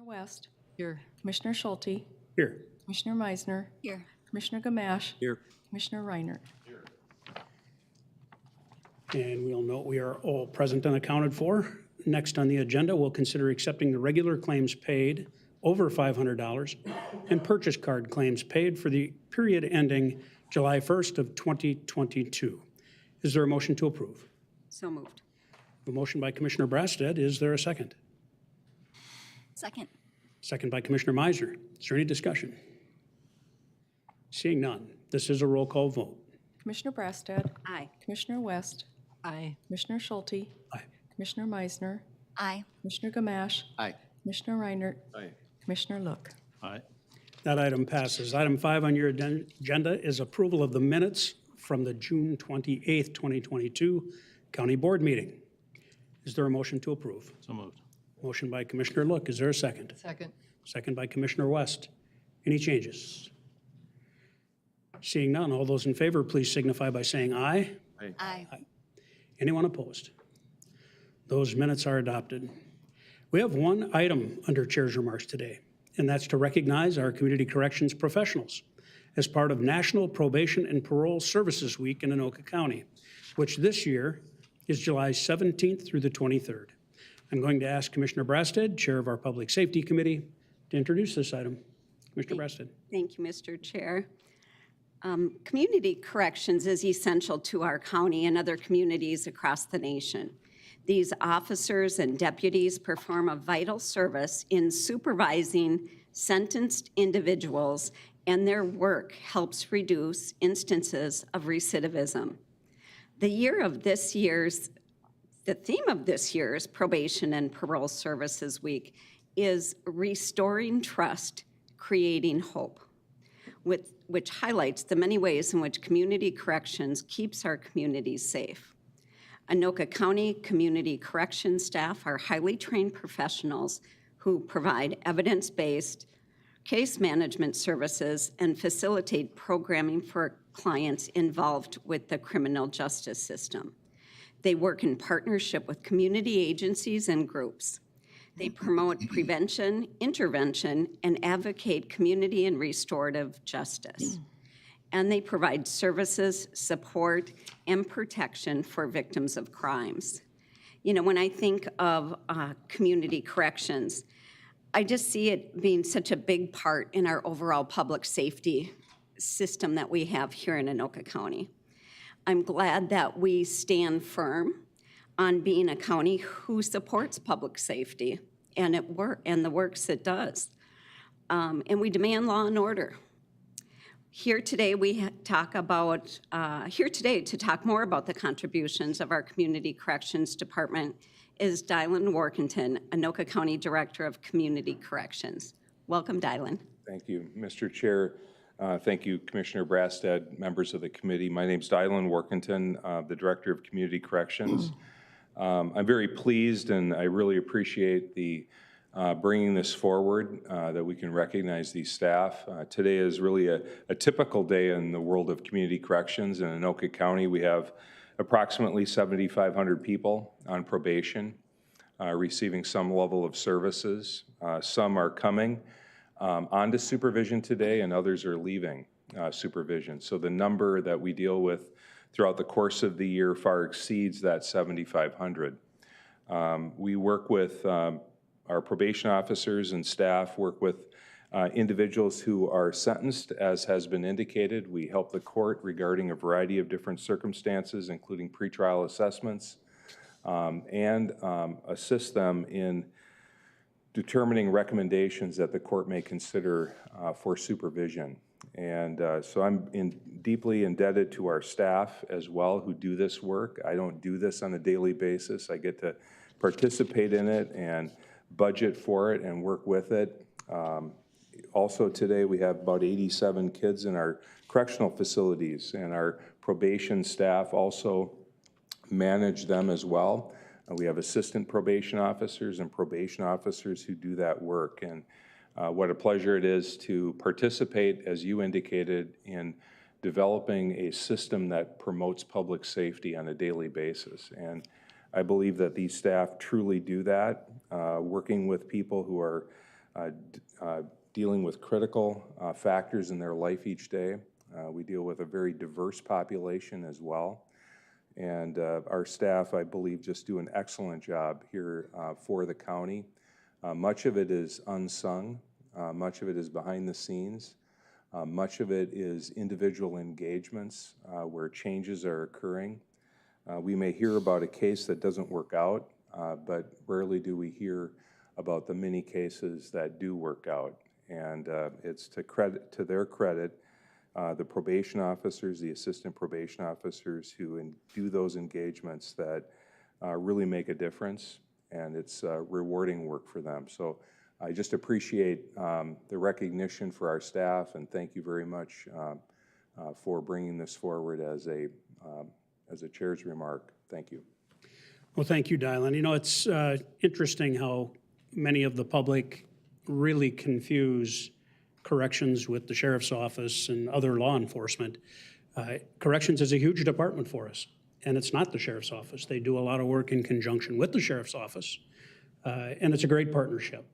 West, Here. Commissioner Schulte, Here. Commissioner Meisner, Here. Commissioner Gamache, Here. Commissioner Reinert. And we'll note we are all present and accounted for. Next on the agenda, we'll consider accepting the regular claims paid over $500 and purchase card claims paid for the period ending July 1st of 2022. Is there a motion to approve? So moved. A motion by Commissioner Brasted. Is there a second? Second. Second by Commissioner Meisner. Is there any discussion? Seeing none, this is a roll call vote. Commissioner Brasted, Aye. Commissioner West, Aye. Commissioner Schulte, Aye. Commissioner Meisner, Aye. Commissioner Gamache, Aye. Commissioner Reinert, Aye. Commissioner Look. Aye. That item passes. Item 5 on your agenda is approval of the minutes from the June 28th, 2022 County Board meeting. Is there a motion to approve? So moved. Motion by Commissioner Look. Is there a second? Second. Second by Commissioner West. Any changes? Seeing none, all those in favor, please signify by saying aye. Aye. Anyone opposed? Those minutes are adopted. We have one item under Chair's remarks today, and that's to recognize our community corrections professionals as part of National Probation and Parole Services Week in Anoka County, which this year is July 17th through the 23rd. I'm going to ask Commissioner Brasted, Chair of our Public Safety Committee, to introduce this item. Commissioner Brasted. Thank you, Mr. Chair. Community corrections is essential to our county and other communities across the nation. These officers and deputies perform a vital service in supervising sentenced individuals, and their work helps reduce instances of recidivism. The theme of this year's Probation and Parole Services Week is Restoring Trust, Creating Hope, which highlights the many ways in which community corrections keeps our communities safe. Anoka County Community Corrections staff are highly trained professionals who provide evidence-based case management services and facilitate programming for clients involved with the criminal justice system. They work in partnership with community agencies and groups. They promote prevention, intervention, and advocate community and restorative justice. And they provide services, support, and protection for victims of crimes. You know, when I think of community corrections, I just see it being such a big part in our overall public safety system that we have here in Anoka County. I'm glad that we stand firm on being a county who supports public safety and the works it does. And we demand law and order. Here today to talk more about the contributions of our Community Corrections Department is Dylan Workington, Anoka County Director of Community Corrections. Welcome, Dylan. Thank you, Mr. Chair. Thank you, Commissioner Brasted, members of the committee. My name's Dylan Workington, the Director of Community Corrections. I'm very pleased and I really appreciate the bringing this forward, that we can recognize these staff. Today is really a typical day in the world of community corrections. In Anoka County, we have approximately 7,500 people on probation, receiving some level of services. Some are coming onto supervision today and others are leaving supervision. So the number that we deal with throughout the course of the year far exceeds that 7,500. We work with our probation officers and staff, work with individuals who are sentenced, as has been indicated. We help the court regarding a variety of different circumstances, including pretrial assessments, and assist them in determining recommendations that the court may consider for supervision. And so I'm deeply indebted to our staff as well who do this work. I don't do this on a daily basis. I get to participate in it and budget for it and work with it. Also today we have about 87 kids in our correctional facilities, and our probation staff also manage them as well. We have assistant probation officers and probation officers who do that work. And what a pleasure it is to participate, as you indicated, in developing a system that promotes public safety on a daily basis. And I believe that these staff truly do that, working with people who are dealing with critical factors in their life each day. We deal with a very diverse population as well. And our staff, I believe, just do an excellent job here for the county. Much of it is unsung. Much of it is behind the scenes. Much of it is individual engagements where changes are occurring. We may hear about a case that doesn't work out, but rarely do we hear about the many cases that do work out. And it's to their credit, the probation officers, the assistant probation officers who do those engagements that really make a difference, and it's rewarding work for them. So I just appreciate the recognition for our staff, and thank you very much for bringing this forward as a chair's remark. Thank you. Well, thank you, Dylan. You know, it's interesting how many of the public really confuse corrections with the sheriff's office and other law enforcement. Corrections is a huge department for us, and it's not the sheriff's office. They do a lot of work in conjunction with the sheriff's office, and it's a great partnership.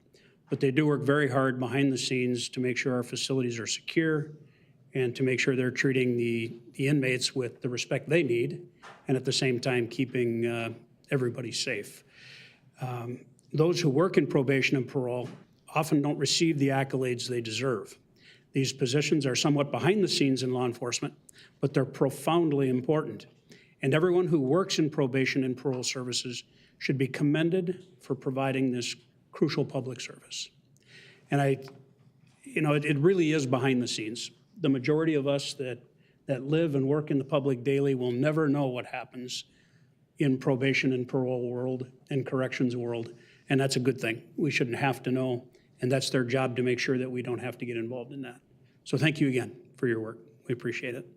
But they do work very hard behind the scenes to make sure our facilities are secure and to make sure they're treating the inmates with the respect they need, and at the same time keeping everybody safe. Those who work in probation and parole often don't receive the accolades they deserve. These positions are somewhat behind the scenes in law enforcement, but they're profoundly important. And everyone who works in probation and parole services should be commended for providing this crucial public service. And it really is behind the scenes. The majority of us that live and work in the public daily will never know what happens in probation and parole world and corrections world, and that's a good thing. We shouldn't have to know, and that's their job to make sure that we don't have to get involved in that. So thank you again for your work. We appreciate it.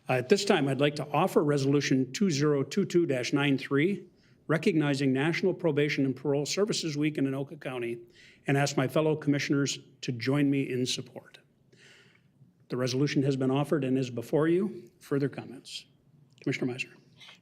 At this time, I'd like to offer Resolution 2022-93, recognizing National Probation and Parole Services Week in Anoka County, and ask my fellow commissioners to join me in support. The resolution has been offered and is before you. Further comments? Commissioner Meisner.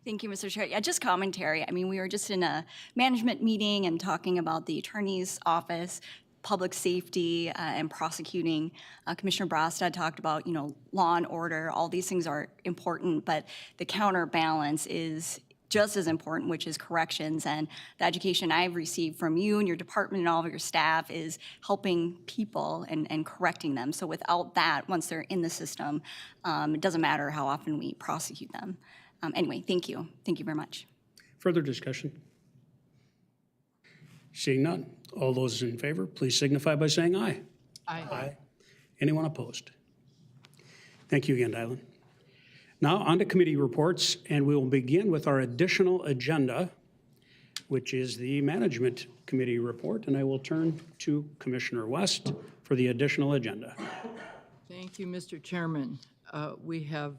Thank you, Mr. Chair. Yeah, just commentary. I mean, we were just in a management meeting and talking about the attorney's office, public safety, and prosecuting. Commissioner Brastad talked about, law and order. All these things are important, but the counterbalance is just as important, which is corrections. And the education I've received from you and your department and all of your staff is helping people and correcting them. So without that, once they're in the system, it doesn't matter how often we prosecute them. Anyway, thank you. Thank you very much. Further discussion? Seeing none. All those in favor, please signify by saying aye. Aye. Aye. Anyone opposed? Thank you again, Dylan. Now on to committee reports, and we will begin with our additional agenda, which is the Management Committee report, and I will turn to Commissioner West for the additional agenda. Thank you, Mr. Chairman. We have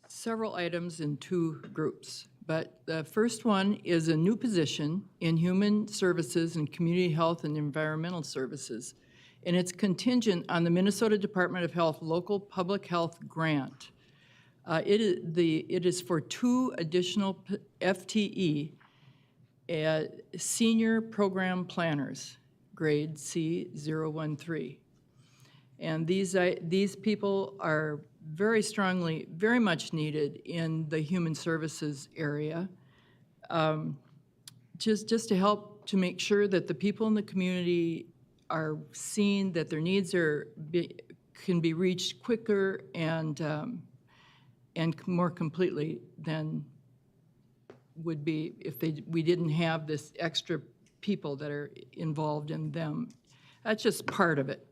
several items in two groups, but the first one is a new position in Human Services and Community Health and Environmental Services, and it's contingent on the Minnesota Department of Health Local Public Health Grant. It is for 2 additional FTE senior program planners, grade C013. And these people are very much needed in the human services area, just to help to make sure that the people in the community are seen, that their needs can be reached quicker and more completely than would be if we didn't have this extra people that are involved in them. That's just part of it.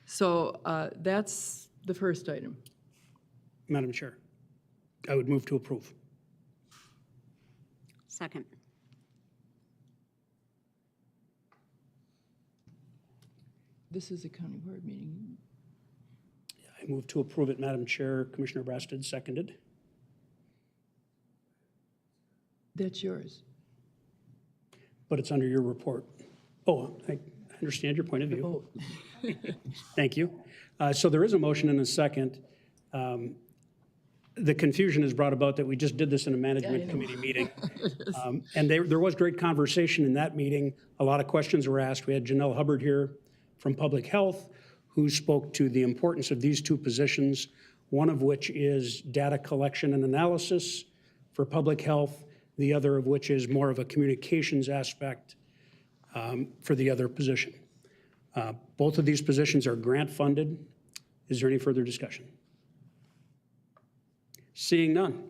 So that's the first item. Madam Chair, I would move to approve. Second. This is a county board meeting. I move to approve it, Madam Chair. Commissioner Brastad seconded. That's yours. But it's under your report. Oh, I understand your point of view. Thank you. So there is a motion and a second. the confusion is brought about that we just did this in a management committee meeting. And there was great conversation in that meeting. A lot of questions were asked. We had Janelle Hubbard here from Public Health, who spoke to the importance of these two positions, one of which is data collection and analysis for public health, the other of which is more of a communications aspect for the other position. Both of these positions are grant funded. Is there any further discussion? Seeing none.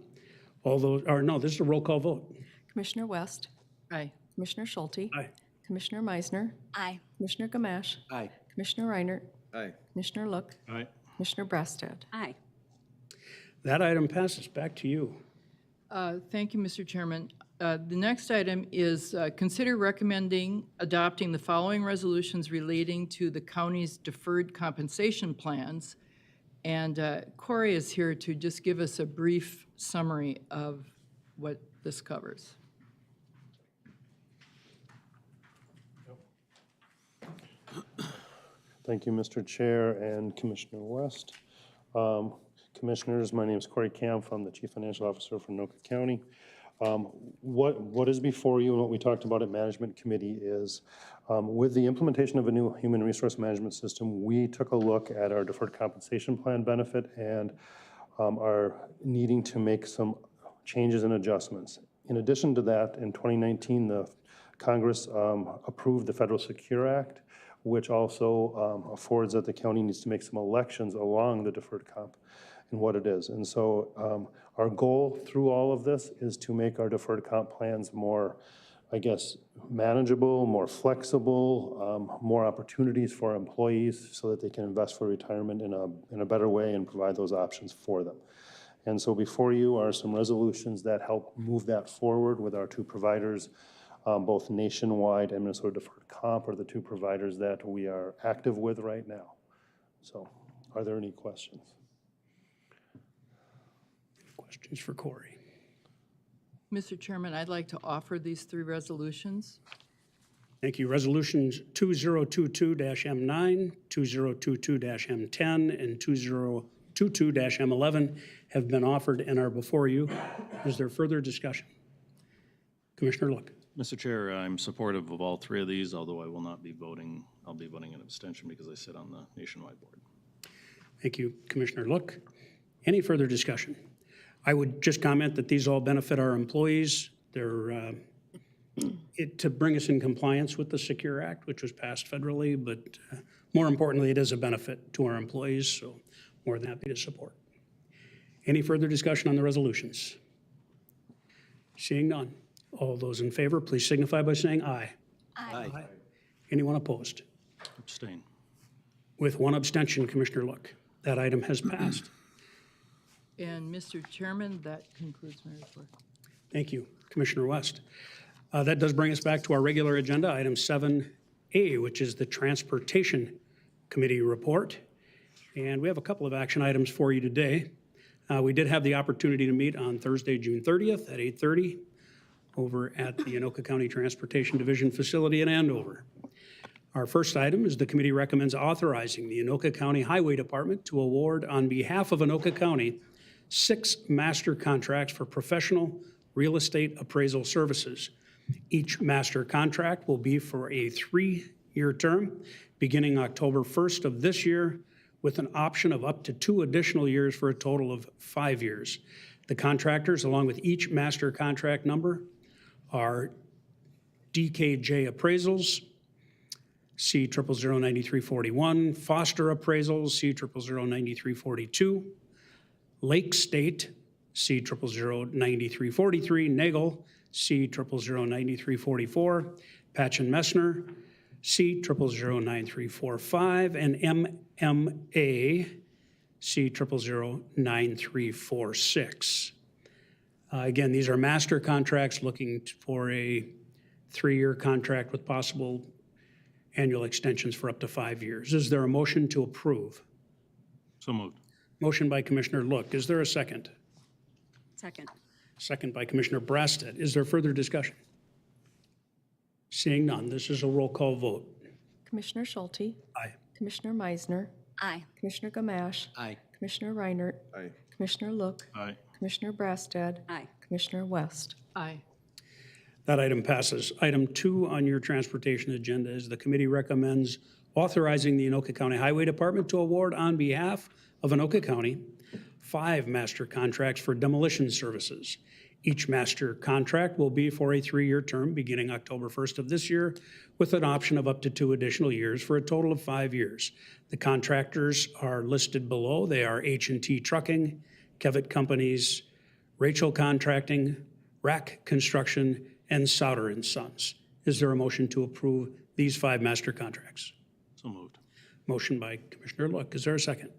All those, or no, this is a roll call vote. Commissioner West, Aye. Commissioner Schulte, Aye. Commissioner Meisner, Aye. Commissioner Gamache, Aye. Commissioner Reinert, Aye. Commissioner Look, Aye. Commissioner Brassad. Aye. That item passes. Back to you. Thank you, Mr. Chairman. The next item is consider recommending adopting the following resolutions relating to the county's deferred compensation plans. And Corey is here to just give us a brief summary of what this covers. Thank you, Mr. Chair and Commissioner West. Commissioners, my name is Corey Kampf. I'm the Chief Financial Officer for Anoka County. What is before you and what we talked about at Management Committee is with the implementation of a new human resource management system, we took a look at our deferred compensation plan benefit and are needing to make some changes and adjustments. In addition to that, in 2019, the Congress approved the Federal Secure Act, which also affords that the county needs to make some elections along the deferred comp and what it is. And so our goal through all of this is to make our deferred comp plans more, I guess, manageable, more flexible, more opportunities for employees so that they can invest for retirement in a better way and provide those options for them. And so before you are some resolutions that help move that forward with our two providers. Both Nationwide and Minnesota Deferred Comp are the two providers that we are active with right now. So are there any questions? Questions for Corey? Mr. Chairman, I'd like to offer these three resolutions. Thank you. Resolutions 2022-M9, 2022-M10, and 2022-M11 have been offered and are before you. Is there further discussion? Commissioner Look. Mr. Chair, I'm supportive of all three of these, although I will not be voting. I'll be voting an abstention because I sit on the Nationwide board. Thank you, Commissioner Look. Any further discussion? I would just comment that these all benefit our employees. They're to bring us in compliance with the Secure Act, which was passed federally, but more importantly, it is a benefit to our employees, so more than happy to support. Any further discussion on the resolutions? Seeing none. All those in favor, please signify by saying aye. Aye. Anyone opposed? Abstain. With one abstention, Commissioner Look. That item has passed. And Mr. Chairman, that concludes my report. Thank you, Commissioner West. That does bring us back to our regular agenda, item 7A, which is the Transportation Committee report. And we have a couple of action items for you today. We did have the opportunity to meet on Thursday, June 30th at 8:30 over at the Anoka County Transportation Division facility in Andover. Our first item is the committee recommends authorizing the Anoka County Highway Department to award on behalf of Anoka County 6 master contracts for professional real estate appraisal services. Each master contract will be for a 3-year term beginning October 1st of this year with an option of up to 2 additional years for a total of 5 years. The contractors, along with each master contract number, are DKJ Appraisals, C0009341, Foster Appraisals, C0009342, Lake State, C0009343, Nagel, C0009344, Patch and Messner, C0009345, and MMA, C0009346. Again, these are master contracts looking for a 3-year contract with possible annual extensions for up to 5 years. Is there a motion to approve? So moved. Motion by Commissioner Look. Is there a second? Second. Second by Commissioner Brassad. Is there further discussion? Seeing none, this is a roll call vote. Commissioner Schulte, Aye. Commissioner Meisner, Aye. Commissioner Gamache, Aye. Commissioner Reinert, Aye. Commissioner Look, Aye. Commissioner Brassad, Aye. Commissioner West. Aye. That item passes. Item 2 on your transportation agenda is the committee recommends authorizing the Anoka County Highway Department to award on behalf of Anoka County 5 master contracts for demolition services. Each master contract will be for a 3-year term beginning October 1st of this year, with an option of up to 2 additional years for a total of 5 years. The contractors are listed below. They are H&T Trucking, Kevitt Companies, Rachel Contracting, Rack Construction, and Souter and Sons. Is there a motion to approve these 5 master contracts? So moved. Motion by Commissioner Look. Is there a second?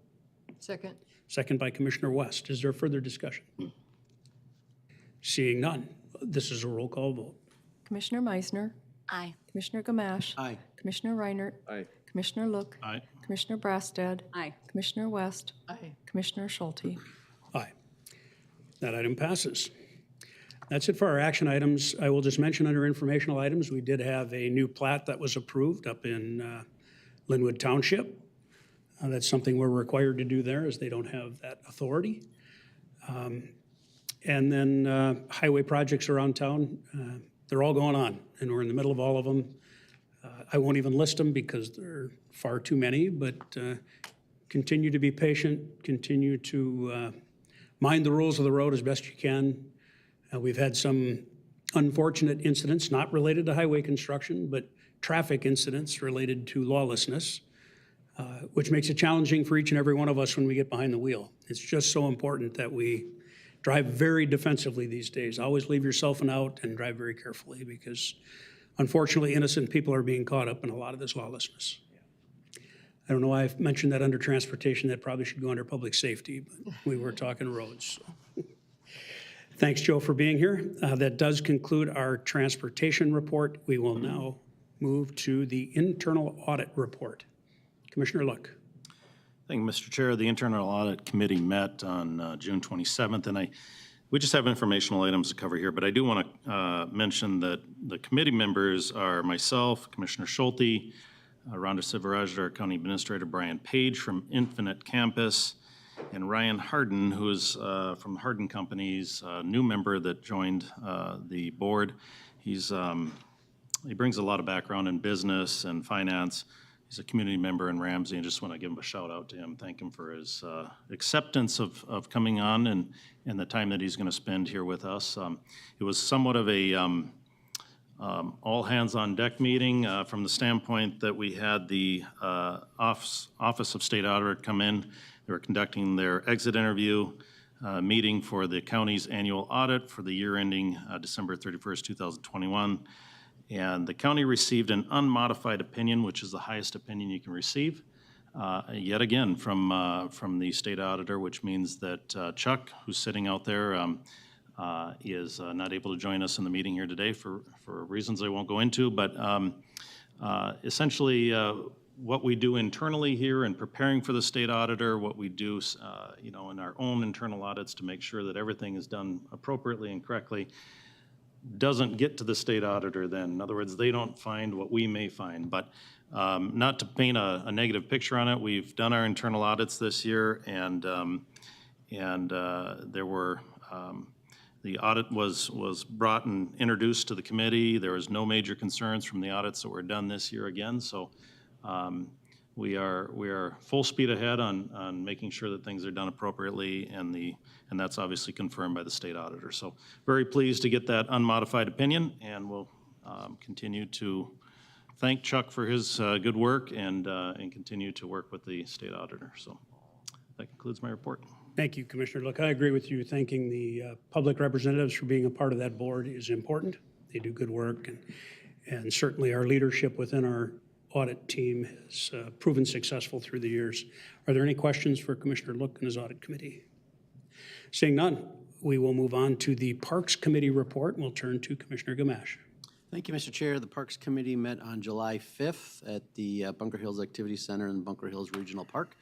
Second. Second by Commissioner West. Is there further discussion? Seeing none, this is a roll call vote. Commissioner Meisner, Aye. Commissioner Gamache. Aye. Commissioner Reinert. Aye. Commissioner Look, Aye. Commissioner Brassad, Aye. Commissioner West, Aye. Commissioner Schulte. Aye. That item passes. That's it for our action items. I will just mention under informational items, we did have a new plat that was approved up in Linwood Township. That's something we're required to do there, as they don't have that authority. And then highway projects around town, they're all going on, and we're in the middle of all of them. I won't even list them because there are far too many, but continue to be patient, continue to mind the rules of the road as best you can. We've had some unfortunate incidents, not related to highway construction, but traffic incidents related to lawlessness, which makes it challenging for each and every one of us when we get behind the wheel. It's just so important that we drive very defensively these days. Always leave your cell phone out and drive very carefully, because unfortunately, innocent people are being caught up in a lot of this lawlessness. I don't know why I've mentioned that under transportation. That probably should go under public safety, but we were talking roads. So. Thanks, Joe, for being here. That does conclude our transportation report. We will now move to the internal audit report. Commissioner Look. Thank you, Mr. Chair. The Internal Audit Committee met on June 27th, and we just have informational items to cover here, but I do want to mention that the committee members are myself, Commissioner Schulte, Rhonda Sivaraj, our County Administrator, Brian Page from Infinite Campus, and Ryan Harden, who is from Harden Companies, a new member that joined the board. He brings a lot of background in business and finance. He's a community member in Ramsey, and just want to give him a shout out to him, thank him for his acceptance of coming on and the time that he's going to spend here with us. It was somewhat of a all hands on deck meeting from the standpoint that we had the Office of State Auditor come in. They were conducting their exit interview meeting for the county's annual audit for the year ending December 31st, 2021. And the county received an unmodified opinion, which is the highest opinion you can receive, yet again from the state auditor, which means that Chuck, who's sitting out there, is not able to join us in the meeting here today for reasons I won't go into. But essentially, what we do internally here in preparing for the state auditor, what we do, in our own internal audits to make sure that everything is done appropriately and correctly, doesn't get to the state auditor then. In other words, they don't find what we may find. But not to paint a negative picture on it, we've done our internal audits this year, and there were, the audit was brought and introduced to the committee. There was no major concerns from the audits that were done this year again. So we are full speed ahead on making sure that things are done appropriately, and that's obviously confirmed by the state auditor. So very pleased to get that unmodified opinion, and we'll continue to thank Chuck for his good work and continue to work with the state auditor. So that concludes my report. Thank you, Commissioner. Look, I agree with you. Thanking the public representatives for being a part of that board is important. They do good work, and certainly our leadership within our audit team has proven successful through the years. Are there any questions for Commissioner Look and his audit committee? Seeing none, we will move on to the Parks Committee report, and we'll turn to Commissioner Gamache. Thank you, Mr. Chair. The Parks Committee met on July 5th at the Bunker Hills Activity Center in Bunker Hills Regional Park.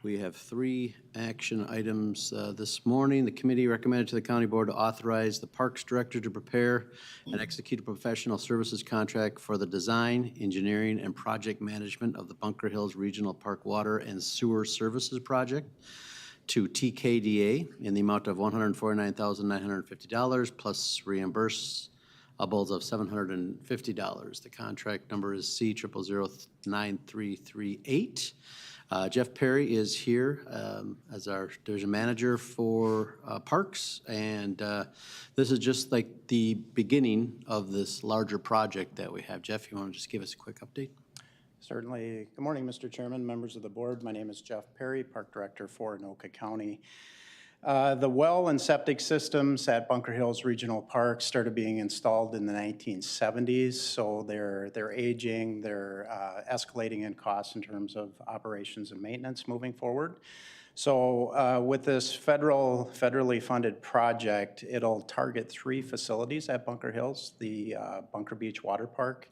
We have 3 action items this morning. The committee recommended to the county board to authorize the Parks Director to prepare and execute a professional services contract for the design, engineering, and project management of the Bunker Hills Regional Park Water and Sewer Services Project. to TKDA in the amount of $149,950 plus reimbursables of $750. The contract number is C00093338. Jeff Perry is here as our division manager for Parks, and this is just like the beginning of this larger project that we have. Jeff, you want to just give us a quick update? Certainly. Good morning, Mr. Chairman, members of the board. My name is Jeff Perry, Park Director for Anoka County. The well and septic systems at Bunker Hills Regional Park started being installed in the 1970s, so they're aging, they're escalating in costs in terms of operations and maintenance moving forward. So with this federally funded project, it'll target 3 facilities at Bunker Hills, the Bunker Beach Water Park,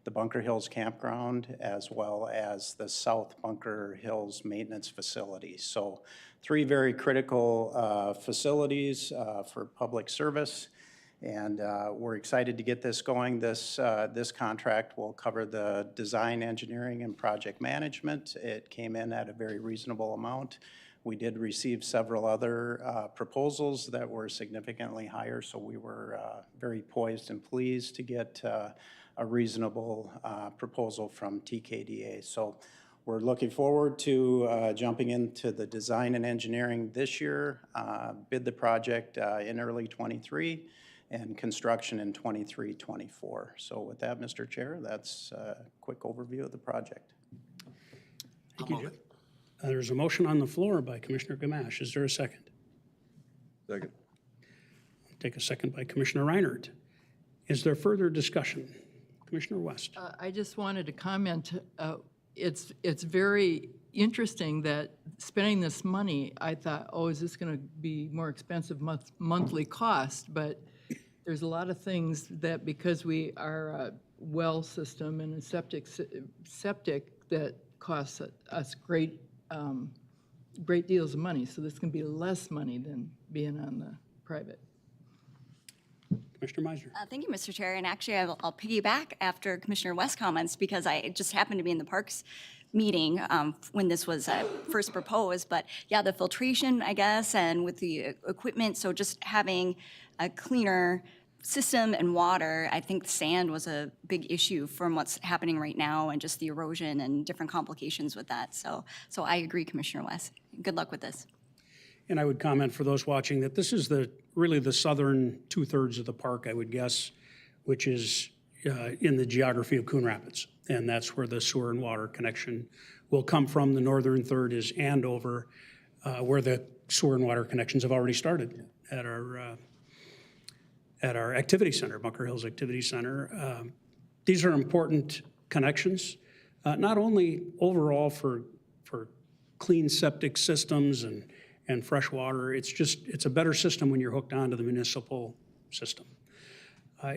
the Bunker Hills Campground, as well as the South Bunker Hills Maintenance Facility. So 3 very critical facilities for public service, and we're excited to get this going. This contract will cover the design, engineering, and project management. It came in at a very reasonable amount. We did receive several other proposals that were significantly higher, so we were very poised and pleased to get a reasonable proposal from TKDA. So we're looking forward to jumping into the design and engineering this year, bid the project in early '23, and construction in '23-24. So with that, Mr. Chair, that's a quick overview of the project. Thank you, Jeff. There's a motion on the floor by Commissioner Gamache. Is there a second? Second. Take a second by Commissioner Reinert. Is there further discussion? Commissioner West. I just wanted to comment, it's very interesting that spending this money, I thought, oh, is this going to be more expensive monthly cost? But there's a lot of things that because we are a well system and a septic that costs us great deals of money. So this can be less money than being on the private. Commissioner Meisner. Thank you, Mr. Chair. And actually, I'll piggyback after Commissioner West's comments because I just happened to be in the Parks meeting when this was first proposed. But yeah, the filtration, I guess, and with the equipment, so just having a cleaner system and water, I think sand was a big issue from what's happening right now and just the erosion and different complications with that. So I agree, Commissioner West. Good luck with this. And I would comment for those watching that this is really the southern 2/3 of the park, I would guess, which is in the geography of Coon Rapids. And that's where the sewer and water connection will come from. The northern third is Andover, where the sewer and water connections have already started at our activity center, Bunker Hills Activity Center. These are important connections, not only overall for clean septic systems and fresh water. It's a better system when you're hooked onto the municipal system.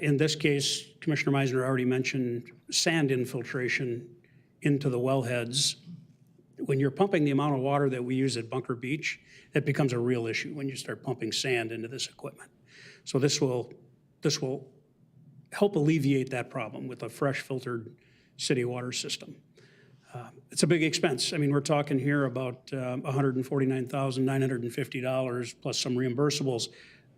In this case, Commissioner Meisner already mentioned sand infiltration into the wellheads. When you're pumping the amount of water that we use at Bunker Beach, it becomes a real issue when you start pumping sand into this equipment. So this will help alleviate that problem with a fresh filtered city water system. It's a big expense. I mean, we're talking here about $149,950 plus some reimbursables.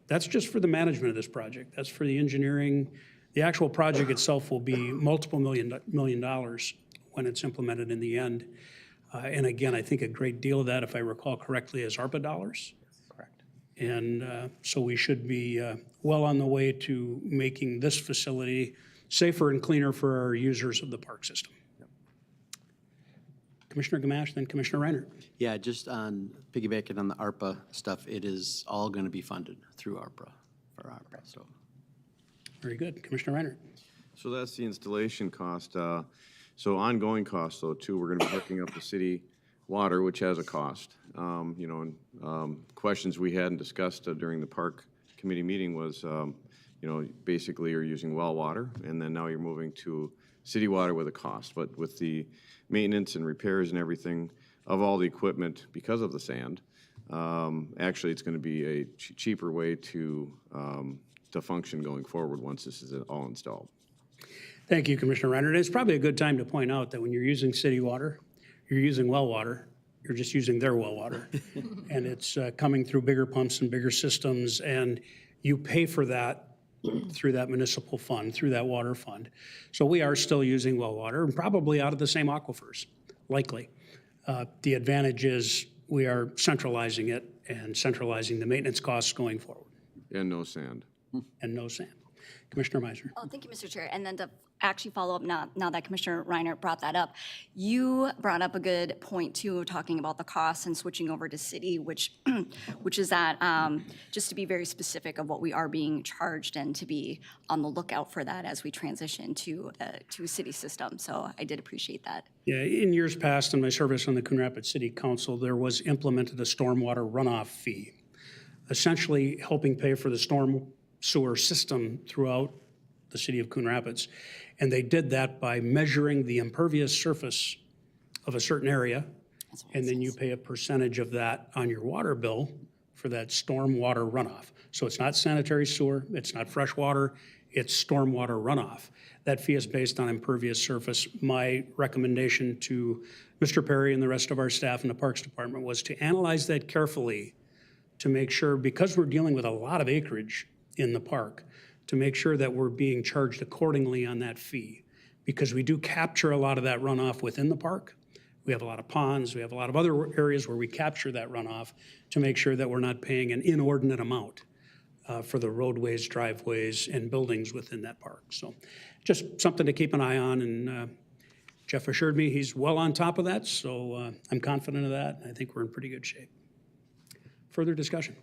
That's just for the management of this project. That's for the engineering. The actual project itself will be multiple million dollars when it's implemented in the end. And again, I think a great deal of that, if I recall correctly, is ARPA dollars. Correct. And so we should be well on the way to making this facility safer and cleaner for our users of the park system. Commissioner Gamache, then Commissioner Reinert. Yeah, just on piggybacking on the ARPA stuff, it is all going to be funded through ARPA, so. Very good. Commissioner Reinert. So that's the installation cost. So ongoing costs, though, too, we're going to be hooking up the city water, which has a cost. Questions we had and discussed during the park committee meeting was, basically you're using well water, and then now you're moving to city water with a cost. But with the maintenance and repairs and everything of all the equipment because of the sand, actually it's going to be a cheaper way to function going forward once this is all installed. Thank you, Commissioner Reinert. It's probably a good time to point out that when you're using city water, you're using well water, You're just using their well water. And it's coming through bigger pumps and bigger systems, and you pay for that through that municipal fund, through that water fund. So we are still using well water, and probably out of the same aquifers, likely. The advantage is we are centralizing it and centralizing the maintenance costs going forward, And no sand. and no sand. Commissioner Meisner. Oh, thank you, Mr. Chair. And then to actually follow up, now that Commissioner Reiner brought that up, you brought up a good point too, talking about the costs and switching over to city, which is that, just to be very specific of what we are being charged and to be on the lookout for that as we transition to a city system. So I did appreciate that. Yeah, in years past, in my service on the Coon Rapids City Council, there was implemented a stormwater runoff fee, essentially helping pay for the storm sewer system throughout the city of Coon Rapids. And they did that by measuring the impervious surface of a certain area, and then you pay a percentage of that on your water bill for that stormwater runoff. So it's not sanitary sewer, it's not fresh water, it's stormwater runoff. That fee is based on impervious surface. My recommendation to Mr. Perry and the rest of our staff in the Parks Department was to analyze that carefully to make sure, because we're dealing with a lot of acreage in the park, to make sure that we're being charged accordingly on that fee. Because we do capture a lot of that runoff within the park. We have a lot of ponds, we have a lot of other areas where we capture that runoff to make sure that we're not paying an inordinate amount for the roadways, driveways, and buildings within that park. So just something to keep an eye on, and Jeff assured me he's well on top of that, so I'm confident of that. I think we're in pretty good shape. Further discussion?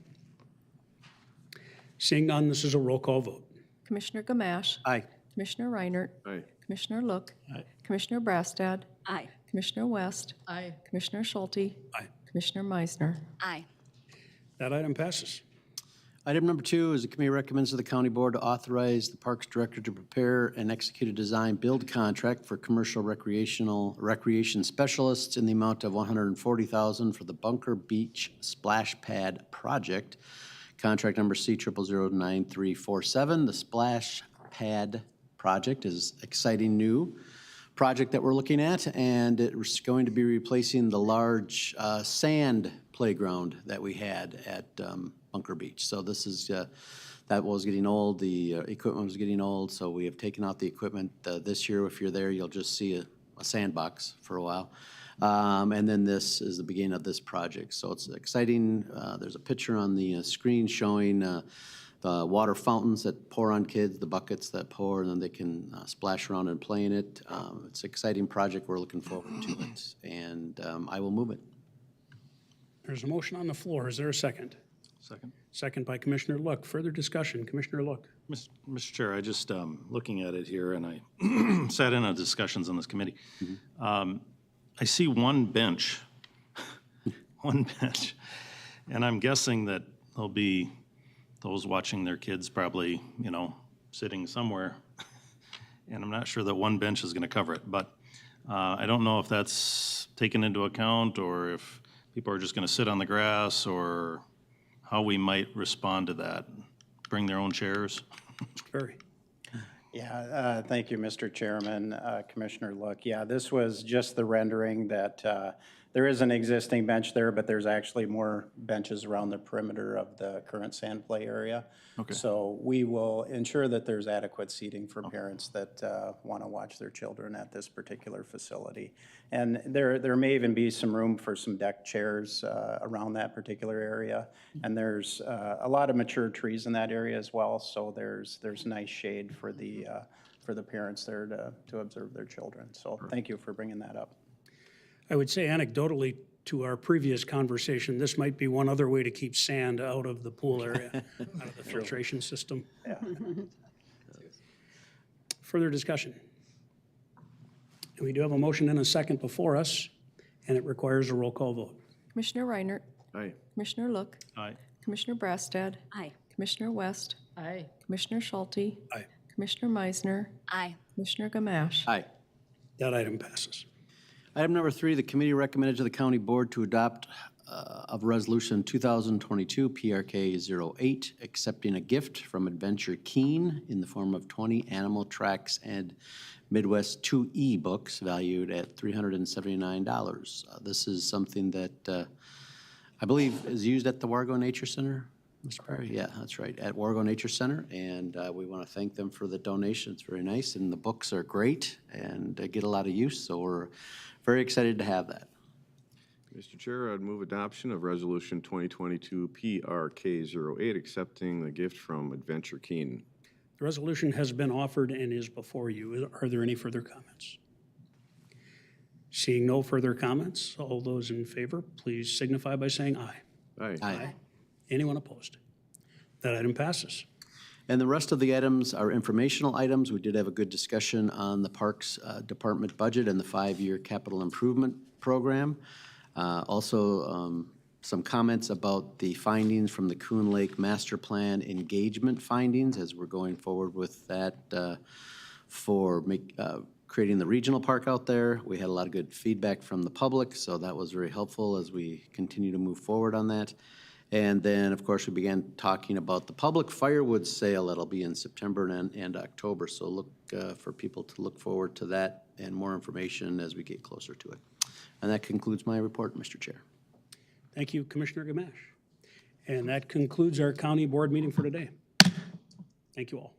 Seeing none, this is a roll call vote. Commissioner Gamache. Aye. Commissioner Reinert. Aye. Commissioner Look. Aye. Commissioner Brassad. Aye. Commissioner West. Aye. Commissioner Schulte. Aye. Commissioner Meisner. Aye. That item passes. Item number 2 is the committee recommends to the county board to authorize the Parks Director to prepare and execute a design-build contract for commercial recreation specialists in the amount of $140,000 for the Bunker Beach Splash Pad Project. Contract number C0009347. The Splash Pad Project is exciting new project that we're looking at, and it's going to be replacing the large sand playground that we had at Bunker Beach. So this is, that was getting old, the equipment was getting old, so we have taken out the equipment. This year, if you're there, you'll just see a sandbox for a while. And then this is the beginning of this project. So it's exciting. There's a picture on the screen showing the water fountains that pour on kids, the buckets that pour, and then they can splash around and play in it. It's an exciting project. We're looking forward to it, and I will move it. There's a motion on the floor. Is there a second? Second. Second by Commissioner Look. Further discussion. Commissioner Look. Mr. Chair, I just, looking at it here, and I sat in on discussions on this committee. I see one bench, and I'm guessing that there'll be those watching their kids probably, sitting somewhere, and I'm not sure that one bench is going to cover it, but I don't know if that's taken into account or if people are just going to sit on the grass or how we might respond to that. Bring their own chairs? Barry. Yeah, thank you, Mr. Chairman, Commissioner Look. Yeah, this was just the rendering that there is an existing bench there, but there's actually more benches around the perimeter of the current sand play area. Okay. So we will ensure that there's adequate seating for parents that want to watch their children at this particular facility. And there may even be some room for some deck chairs around that particular area. And there's a lot of mature trees in that area as well, so there's nice shade for the parents there to observe their children. So thank you for bringing that up. I would say anecdotally to our previous conversation, this might be one other way to keep sand out of the pool area, out of the filtration system. Yeah. Further discussion. And we do have a motion and a second before us, and it requires a roll call vote. Commissioner Reinert. Aye. Commissioner Look. Aye. Commissioner Brassad. Aye. Commissioner West. Aye. Commissioner Schulte. Aye. Commissioner Meisner. Aye. Commissioner Gamache. Aye. That item passes. Item number 3, the committee recommended to the county board to adopt of Resolution 2022 PRK 08, accepting a gift from Adventure Keen in the form of 20 Animal Tracks and Midwest 2E books valued at $379. This is something that I believe is used at the Wargo Nature Center. Mr. Perry? Yeah, that's right, at Wargo Nature Center, and we want to thank them for the donation. It's very nice, and the books are great and get a lot of use, so we're very excited to have that. Mr. Chair, I'd move adoption of Resolution 2022 PRK 08, accepting the gift from Adventure Keen. The resolution has been offered and is before you. Are there any further comments? Seeing no further comments, all those in favor, please signify by saying aye. Aye. Aye. Anyone opposed? That item passes. And the rest of the items are informational items. We did have a good discussion on the Parks Department budget and the 5-year capital improvement program. Also, some comments about the findings from the Coon Lake Master Plan engagement findings as we're going forward with that for creating the regional park out there. We had a lot of good feedback from the public, so that was very helpful as we continue to move forward on that. And then, of course, we began talking about the public firewood sale that'll be in September and October. So look for people to look forward to that and more information as we get closer to it. And that concludes my report, Mr. Chair. Thank you, Commissioner Gamache. And that concludes our county board meeting for today. Thank you all.